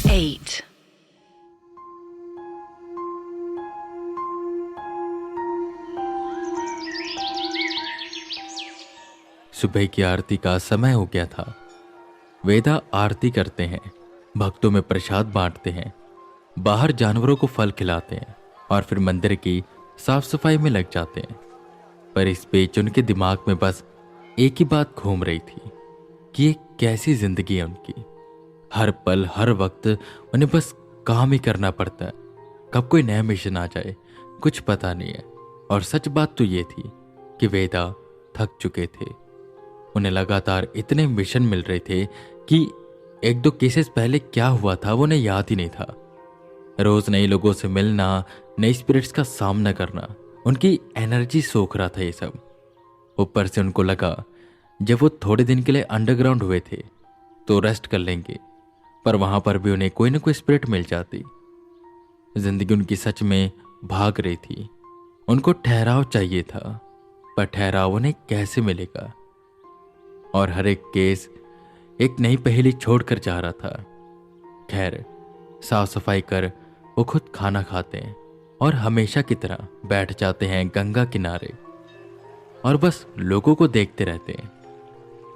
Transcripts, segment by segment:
8. सुबह की आरती का समय हो गया था। वेदा आरती करते हैं, भक्तों में प्रसाद बांटते हैं, बाहर जानवरों को फल खिलाते हैं और फिर मंदिर की साफ सफाई में लग जाते हैं। पर इस बीच उनके दिमाग में बस एक ही बात घूम रही थी कि ये कैसी जिंदगी है उनकी। हर पल हर वक्त उन्हें बस काम ही करना पड़ता है। कब कोई नया मिशन आ जाए कुछ पता नहीं है। और सच बात तो ये थी कि वेदा थक चुके थे। उन्हें लगातार इतने मिशन मिल रहे थे कि एक दो केसेस पहले क्या हुआ था वो उन्हें याद ही नहीं था। रोज नए लोगों से मिलना, नई स्पिरिट्स का सामना करना, उनकी एनर्जी सोख रहा था ये सब। ऊपर से उनको लगा जब वो थोड़े दिन के लिए अंडरग्राउंड हुए थे तो रेस्ट कर लेंगे, पर वहां पर भी उन्हें कोई ना कोई स्पिरिट मिल जाती। जिंदगी उनकी सच में भाग रही थी। उनको ठहराव चाहिए था, पर ठहराव उन्हें कैसे मिलेगा। और हर एक केस एक नई पहेली छोड़कर जा रहा था। खैर, साफ सफाई कर वो खुद खाना खाते हैं और हमेशा की तरह बैठ जाते हैं गंगा किनारे और बस लोगों को देखते रहते हैं।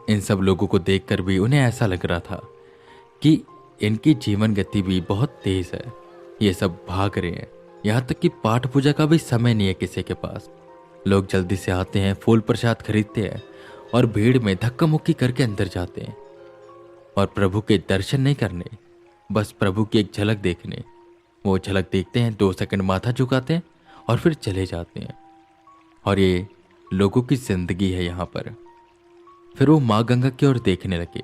इन सब लोगों को देखकर भी उन्हें ऐसा लग रहा था कि इनकी जीवन गति भी बहुत तेज है। ये सब भाग रहे हैं, यहाँ तक कि पाठ पूजा का भी समय नहीं है किसी के पास। लोग जल्दी से आते हैं, फूल प्रसाद खरीदते हैं और भीड़ में धक्का मुक्की करके अंदर जाते हैं। और प्रभु के दर्शन नहीं करने, बस प्रभु की एक झलक देखने। वो झलक देखते हैं, 2 सेकंड माथा झुकाते हैं और फिर चले जाते हैं। और ये लोगों की जिंदगी है यहाँ पर। फिर वो माँ गंगा की ओर देखने लगे।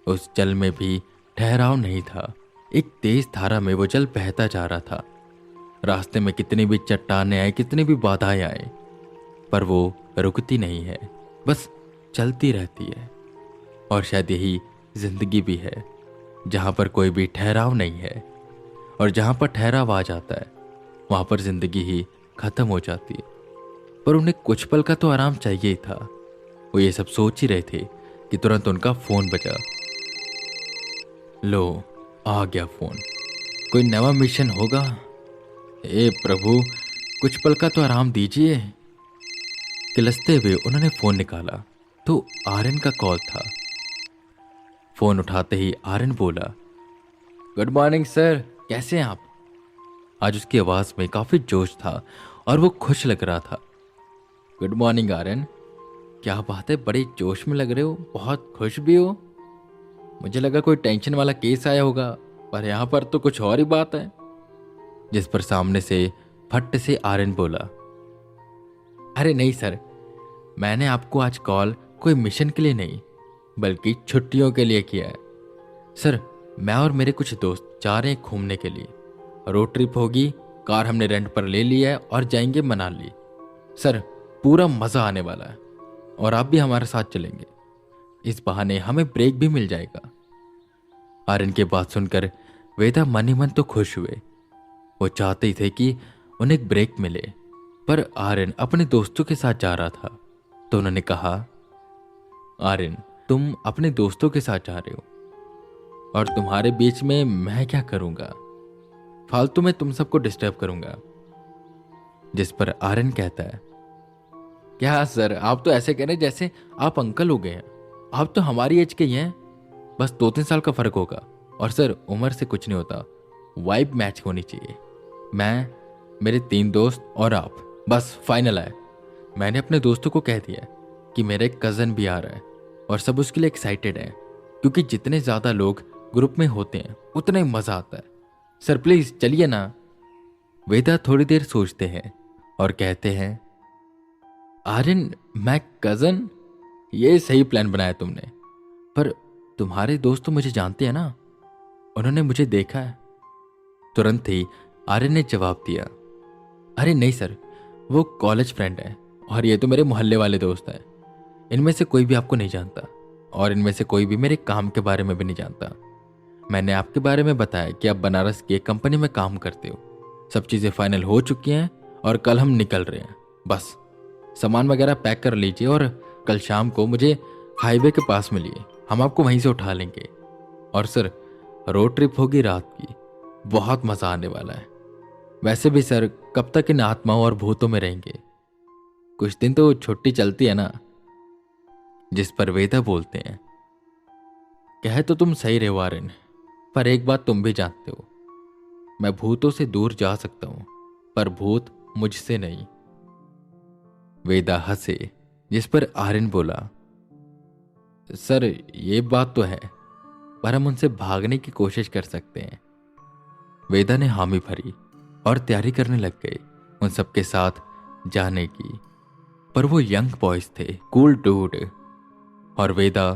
उस जल में भी ठहराव नहीं था। एक तेज धारा में वो जल बहता जा रहा था। रास्ते में कितनी भी चट्टानें आए, कितनी भी बाधाएं आए, पर वो रुकती नहीं है, बस चलती रहती है। और शायद यही जिंदगी भी है, जहां पर कोई भी ठहराव नहीं है। और जहां पर ठहराव आ जाता है वहां पर जिंदगी ही खत्म हो जाती है। पर उन्हें कुछ पल का तो आराम चाहिए ही था। वो ये सब सोच ही रहे थे कि तुरंत उनका फोन बजा। लो, आ गया फोन। कोई नवा मिशन होगा। ए प्रभु, कुछ पल का तो आराम दीजिए। किलसते हुए उन्होंने फोन निकाला तो आर्यन का कॉल था। फोन उठाते ही आर्यन बोला, गुड मॉर्निंग सर, कैसे हैं आप। आज उसकी आवाज में काफी जोश था और वो खुश लग रहा था। गुड मॉर्निंग आर्यन, क्या बात है, बड़े जोश में लग रहे हो, बहुत खुश भी हो। मुझे लगा कोई टेंशन वाला केस आया होगा, पर यहाँ पर तो कुछ और ही बात है। जिस पर सामने से फट से आर्यन बोला, अरे नहीं सर, मैंने आपको आज कॉल कोई मिशन के लिए नहीं बल्कि छुट्टियों के लिए किया है। सर, मैं और मेरे कुछ दोस्त जा रहे हैं घूमने के लिए। रोड ट्रिप होगी, कार हमने रेंट पर ले ली है और जाएंगे मनाली। सर, पूरा मजा आने वाला है और आप भी हमारे साथ चलेंगे। इस बहाने हमें ब्रेक भी मिल जाएगा। आर्यन की बात सुनकर वेदा मन ही मन तो खुश हुए। वो चाहते ही थे कि उन्हें एक ब्रेक मिले, पर आर्यन अपने दोस्तों के साथ जा रहा था तो उन्होंने कहा, आर्यन, तुम अपने दोस्तों के साथ जा रहे हो और तुम्हारे बीच में मैं क्या करूंगा, फालतू में तुम सबको डिस्टर्ब करूंगा। जिस पर आर्यन कहता है, क्या सर, आप तो ऐसे कह रहे हैं जैसे आप अंकल हो गए हैं। आप तो हमारी एज के ही हैं, बस 2-3 साल का फर्क होगा। और सर, उम्र से कुछ नहीं होता, वाइब मैच होनी चाहिए। मैं, मेरे 3 दोस्त और आप, बस फाइनल है। मैंने अपने दोस्तों को कह दिया कि मेरा एक कजन भी आ रहा है और सब उसके लिए एक्साइटेड हैं, क्योंकि जितने ज्यादा लोग ग्रुप में होते हैं उतना ही मजा आता है। सर प्लीज चलिए ना। वेदा थोड़ी देर सोचते हैं और कहते हैं, आर्यन, मैं कजन, ये सही प्लान बनाया तुमने, पर तुम्हारे दोस्त तो मुझे जानते हैं ना, उन्होंने मुझे देखा है। तुरंत ही आर्यन ने जवाब दिया, अरे नहीं सर, वो कॉलेज फ्रेंड है और ये तो मेरे मोहल्ले वाले दोस्त हैं। इनमें से कोई भी आपको नहीं जानता और इनमें से कोई भी मेरे काम के बारे में भी नहीं जानता। मैंने आपके बारे में बताया कि आप बनारस की एक कंपनी में काम करते हो। सब चीज़ें फाइनल हो चुकी हैं और कल हम निकल रहे हैं। बस सामान वगैरह पैक कर लीजिए और कल शाम को मुझे हाईवे के पास मिलिए, हम आपको वहीं से उठा लेंगे। और सर, रोड ट्रिप होगी रात की, बहुत मजा आने वाला है। वैसे भी सर कब तक इन आत्माओं और भूतों में रहेंगे, कुछ दिन तो छुट्टी चलती है ना। जिस पर वेदा बोलते हैं, कहे तो तुम सही रहे वारेन, पर एक बात तुम भी जानते हो, मैं भूतों से दूर जा सकता हूं, पर भूत मुझसे नहीं। वेदा हंसे, जिस पर आर्यन बोला, सर ये बात तो है, पर हम उनसे भागने की कोशिश कर सकते हैं। वेदा ने हामी भरी और तैयारी करने लग गए उन सबके साथ जाने की। पर वो यंग बॉयज थे, कूल डूड, और वेदा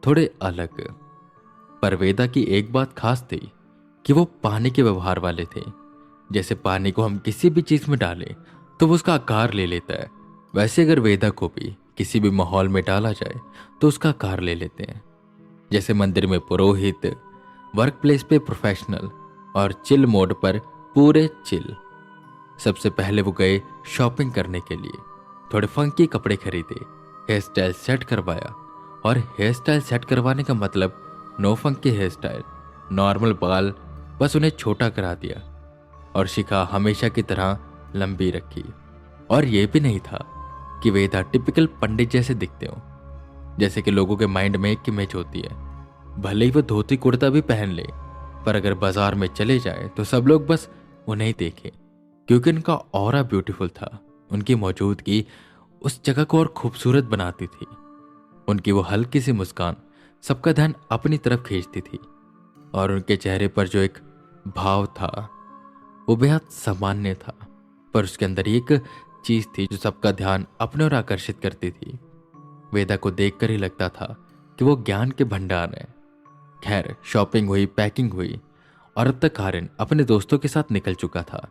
थोड़े अलग। पर वेदा की एक बात खास थी कि वो पानी के व्यवहार वाले थे। जैसे पानी को हम किसी भी चीज में डालें तो वो उसका आकार ले लेता है, वैसे अगर वेदा को भी किसी भी माहौल में डाला जाए तो उसका आकार ले लेते हैं। जैसे मंदिर में पुरोहित, वर्क प्लेस पे प्रोफेशनल और चिल मोड पर पूरे चिल। सबसे पहले वो गए शॉपिंग करने के लिए, थोड़े फंकी कपड़े खरीदे, हेयर स्टाइल सेट करवाया। और हेयर स्टाइल सेट करवाने का मतलब no funky hair style, normal बाल, बस उन्हें छोटा करा दिया और शिखा हमेशा की तरह लंबी रखी। और यह भी नहीं था कि वेदा टिपिकल पंडित जैसे दिखते हो, जैसे कि लोगों के माइंड में एक इमेज होती है। भले ही वो धोती कुर्ता भी पहन ले, पर अगर बाजार में चले जाए तो सब लोग बस उन्हें ही देखें, क्योंकि उनका ऑरा ब्यूटीफुल था। उनकी मौजूदगी उस जगह को और खूबसूरत बनाती थी। उनकी वो हल्की सी मुस्कान सबका ध्यान अपनी तरफ खींचती थी, और उनके चेहरे पर जो एक भाव था वो बेहद सामान्य था, पर उसके अंदर एक चीज थी जो सबका ध्यान अपने ओर आकर्षित करती थी। वेदा को देखकर ही लगता था कि वो ज्ञान के भंडार है। खैर, शॉपिंग हुई, पैकिंग हुई, और अब तक आर्यन अपने दोस्तों के साथ निकल चुका था।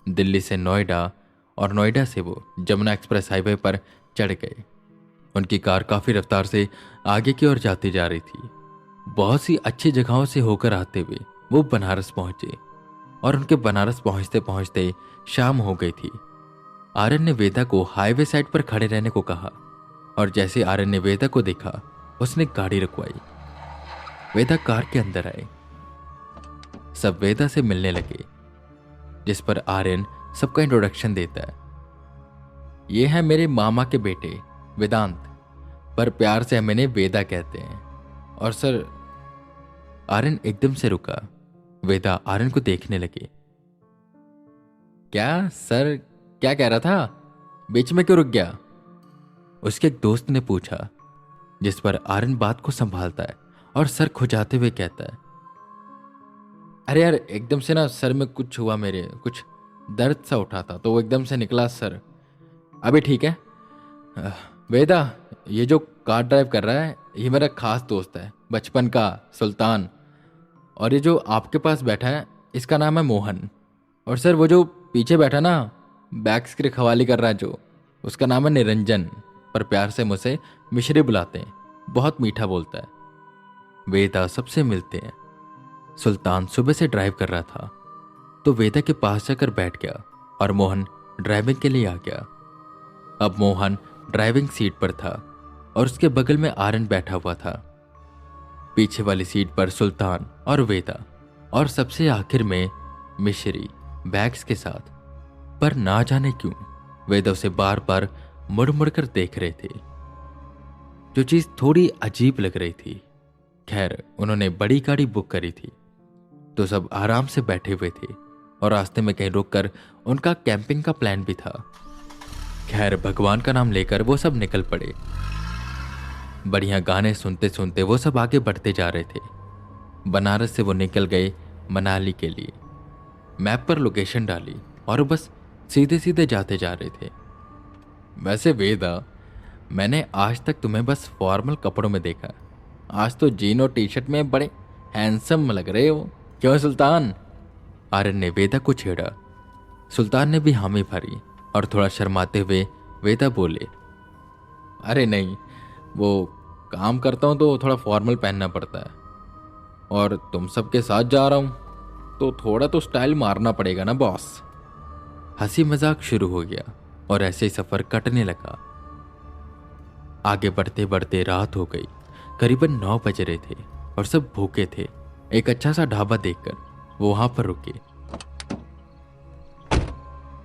दिल्ली से नोएडा और नोएडा से वो जमुना एक्सप्रेस हाईवे पर चढ़ गए। उनकी कार काफी रफ्तार से आगे की ओर जाती जा रही थी। बहुत सी अच्छी जगहों से होकर आते हुए वो बनारस पहुंचे, और उनके बनारस पहुंचते पहुंचते शाम हो गई थी। आर्यन ने वेदा को हाईवे साइड पर खड़े रहने को कहा, और जैसे आर्यन ने वेदा को देखा उसने गाड़ी रुकवाई। वेदा कार के अंदर आए, सब वेदा से मिलने लगे, जिस पर आर्यन सबका इंट्रोडक्शन देता है। ये है मेरे मामा के बेटे वेदांत, पर प्यार से हम इन्हें वेदा कहते हैं। और सर, आर्यन एकदम से रुका। वेदा आर्यन को देखने लगे। क्या सर, क्या कह रहा था, बीच में क्यों रुक गया? उसके एक दोस्त ने पूछा, जिस पर आर्यन बात को संभालता है और सर खुजाते हुए कहता है, अरे यार एकदम से ना सर में कुछ हुआ, मेरे कुछ दर्द सा उठा था तो वो एकदम से निकला सर। अभी ठीक है। वेदा, ये जो कार ड्राइव कर रहा है ये मेरा खास दोस्त है, बचपन का, सुल्तान। और ये जो आपके पास बैठा है इसका नाम है मोहन। और सर वो जो पीछे बैठा ना, बैग्स की रखवाली कर रहा है जो, उसका नाम है निरंजन, पर प्यार से मुझसे मिश्री बुलाते हैं, बहुत मीठा बोलता है। वेदा सबसे मिलते हैं। सुल्तान सुबह से ड्राइव कर रहा था तो वेदा के पास जाकर बैठ गया और मोहन ड्राइविंग के लिए आ गया। अब मोहन ड्राइविंग सीट पर था और उसके बगल में आर्यन बैठा हुआ था। पीछे वाली सीट पर सुल्तान और वेदा, और सबसे आखिर में मिश्री बैग्स के साथ। पर ना जाने क्यों वेदा उसे बार बार मुड़ मुड़ कर देख रहे थे, जो चीज थोड़ी अजीब लग रही थी। खैर, उन्होंने बड़ी गाड़ी बुक करी थी तो सब आराम से बैठे हुए थे, और रास्ते में कहीं रुककर उनका कैंपिंग का प्लान भी था। खैर, भगवान का नाम लेकर वो सब निकल पड़े। बढ़िया गाने सुनते सुनते वो सब आगे बढ़ते जा रहे थे। बनारस से वो निकल गए मनाली के लिए। मैप पर लोकेशन डाली और बस सीधे सीधे जाते जा रहे थे। वैसे वेदा, मैंने आज तक तुम्हें बस फॉर्मल कपड़ों में देखा, आज तो जीन और टी शर्ट में बड़े हैंडसम लग रहे हो, क्यों सुल्तान? आर्यन ने वेदा को छेड़ा। सुल्तान ने भी हामी भरी और थोड़ा शर्माते हुए वेदा बोले, अरे नहीं, वो काम करता हूं तो थोड़ा फॉर्मल पहनना पड़ता है, और तुम सबके साथ जा रहा हूं तो थोड़ा तो स्टाइल मारना पड़ेगा ना बॉस। हंसी मजाक शुरू हो गया और ऐसे ही सफर कटने लगा। आगे बढ़ते बढ़ते रात हो गई। करीबन 9 बज रहे थे और सब भूखे थे। एक अच्छा सा ढाबा देखकर वो वहां पर रुके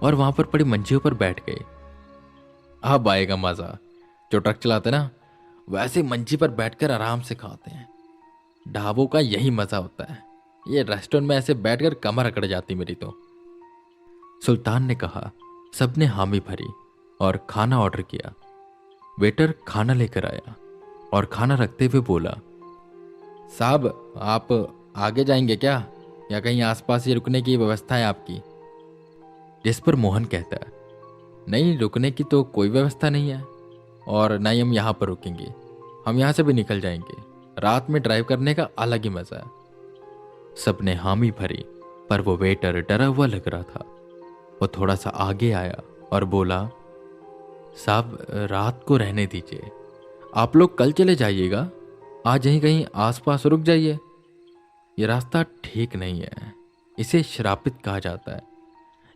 और वहां पर पड़ी मंजियों पर बैठ गए। अब आएगा मजा। जो ट्रक चलाते ना वैसे मंजी पर बैठकर आराम से खाते हैं। ढाबों का यही मजा होता है। ये रेस्टोरेंट में ऐसे बैठकर कमर अकड़ जाती मेरी तो। सुल्तान ने कहा। सबने हामी भरी और खाना ऑर्डर किया। वेटर खाना लेकर आया और खाना रखते हुए बोला, साहब आप आगे जाएंगे क्या, या कहीं आसपास ही रुकने की व्यवस्था है आपकी? जिस पर मोहन कहता है, नहीं रुकने की तो कोई व्यवस्था नहीं है और ना ही हम यहाँ पर रुकेंगे। हम यहाँ से भी निकल जाएंगे। रात में ड्राइव करने का अलग ही मजा है। सबने हामी भरी पर वो वेटर डरा हुआ लग रहा था। वो थोड़ा सा आगे आया और बोला, साहब रात को रहने दीजिए। आप लोग कल चले जाइएगा। आज यहीं कहीं आसपास रुक जाइए। ये रास्ता ठीक नहीं है। इसे श्रापित कहा जाता है।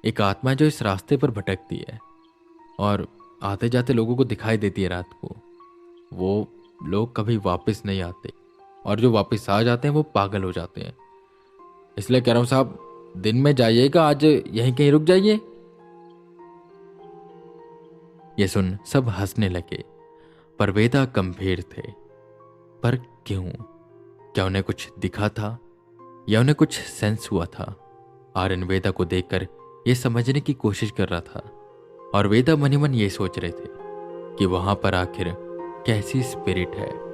एक आत्मा जो इस रास्ते पर भटकती है और आते जाते लोगों को दिखाई देती है रात को। वो लोग कभी वापस नहीं आते और जो वापस आ जाते हैं वो पागल हो जाते हैं। इसलिए कह रहा हूं साहब, दिन में जाइएगा, आज यहीं कहीं रुक जाइए। ये सुन सब हंसने लगे पर वेदा गंभीर थे। पर क्यों? क्या उन्हें कुछ दिखा था या उन्हें कुछ सेंस हुआ था? आर्यन वेदा को देखकर ये समझने की कोशिश कर रहा था और वेदा मन ही मन ये सोच रहे थे कि वहां पर आखिर कैसी स्पिरिट है।